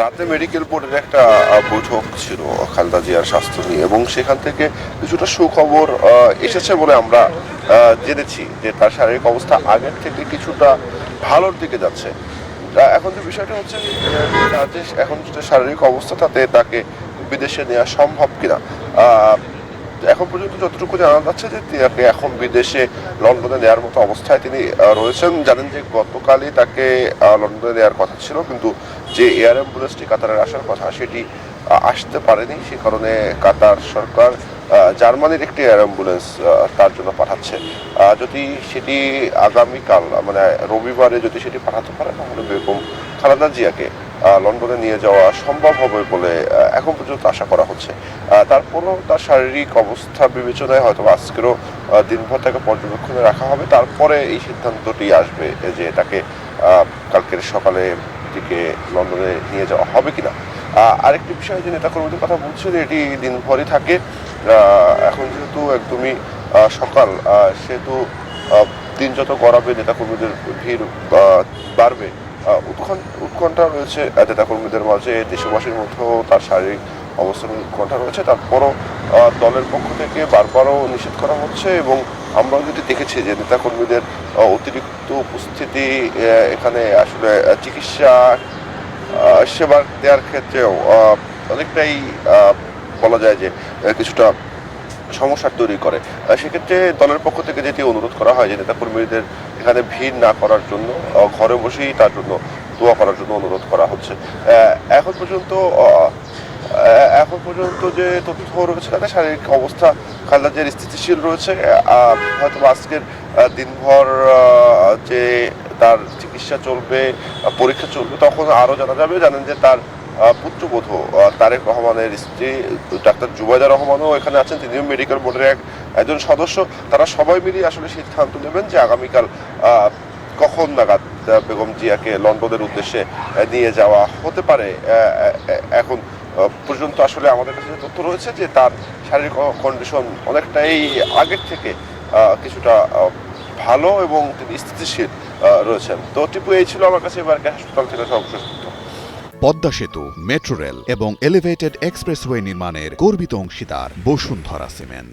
রাতে মেডিকেল বোর্ডের একটা বৈঠক ছিল খালেদা জিয়ার স্বাস্থ্য নিয়ে, এবং সেখান থেকে কিছুটা সুখবর এসেছে বলে আমরা জেনেছি যে তার শারীরিক অবস্থা আগের থেকে কিছুটা ভালোর দিকে যাচ্ছে। এখন যে বিষয়টা হচ্ছে তার যে এখন যে শারীরিক অবস্থা, তাতে তাকে বিদেশে নেওয়া সম্ভব কিনা। এখন পর্যন্ত যতটুকু জানা যাচ্ছে যে তাকে এখন বিদেশে লন্ডনে নেওয়ার মতো অবস্থায় তিনি রয়েছেন। জানেন যে গতকালই তাকে লন্ডনে নেওয়ার কথা ছিল, কিন্তু যে এয়ার অ্যাম্বুলেন্সটি কাতারের আসার কথা সেটি আসতে পারেনি। সে কারণে কাতার সরকার জার্মানির একটি এয়ার অ্যাম্বুলেন্স তার জন্য পাঠাচ্ছে। যদি সেটি আগামীকাল মানে রবিবারে যদি সেটি পাঠাতে পারে, তাহলে বেগম খালেদা জিয়াকে লন্ডনে নিয়ে যাওয়া সম্ভব হবে বলে এখন পর্যন্ত আশা করা হচ্ছে। তারপরও তার শারীরিক অবস্থা বিবেচনায় হয়তো আজকেরও দিনভর তাকে পর্যবেক্ষণে রাখা হবে, তারপরে এই সিদ্ধান্তটি আসবে যে তাকে কালকের সকালে দিকে লন্ডনে নিয়ে যাওয়া হবে কিনা। আরেকটি বিষয় যে নেতাকর্মীদের কথা বলছেন, এটি দিনভরই থাকে। এখন যেহেতু একদমই সকাল, সেহেতু দিন যত গড়াবে নেতাকর্মীদের ভিড় বাড়বে। উৎকণ্ঠা রয়েছে নেতাকর্মীদের মাঝে, দেশবাসীর মধ্যেও তার শারীরিক অবস্থানের উৎকণ্ঠা রয়েছে। তারপরও দলের পক্ষ থেকে বারবারও নিষেধ করা হচ্ছে, এবং আমরাও যদি দেখেছি যে নেতাকর্মীদের অতিরিক্ত উপস্থিতি এখানে আসলে চিকিৎসা সেবা দেওয়ার ক্ষেত্রেও অনেকটাই বলা যায় যে কিছুটা সমস্যা তৈরি করে। সেক্ষেত্রে দলের পক্ষ থেকে যেটি অনুরোধ করা হয় যে নেতাকর্মীদের এখানে ভিড় না করার জন্য, ঘরে বসেই তার জন্য দোয়া করার জন্য অনুরোধ করা হচ্ছে। এখন পর্যন্ত এখন পর্যন্ত যে তথ্য রয়েছে, তাদের শারীরিক অবস্থা খালেদা জিয়ার স্থিতিশীল রয়েছে। হয়তো আজকের দিনভর যে তার চিকিৎসা চলবে, পরীক্ষা চলবে, তখন আরও জানা যাবে। জানেন যে তার পুত্রবধূ তারেক রহমানের স্ত্রী ডাক্তার জুবাইদা রহমানও এখানে আছেন, তিনিও মেডিকেল বোর্ডের একজন সদস্য। তারা সবাই মিলিয়ে আসলে সিদ্ধান্ত নেবেন যে আগামীকাল কখন নাগাদ বেগম জিয়াকে লন্ডনের উদ্দেশ্যে নিয়ে যাওয়া হতে পারে। এখন পর্যন্ত আসলে আমাদের কাছে যে তথ্য রয়েছে যে তার শারীরিক কন্ডিশন অনেকটাই আগের থেকে কিছুটা ভালো, এবং তিনি স্থিতিশীল রয়েছেন। তো টিপু, এই ছিল আমার কাছে এবার হাসপাতাল থেকে সর্বশেষ তথ্য। পদ্মা সেতু, মেট্রো রেল এবং এলিভেটেড এক্সপ্রেসওয়ে নির্মাণের গর্বিত অংশীদার বসুন্ধরা সিমেন্ট।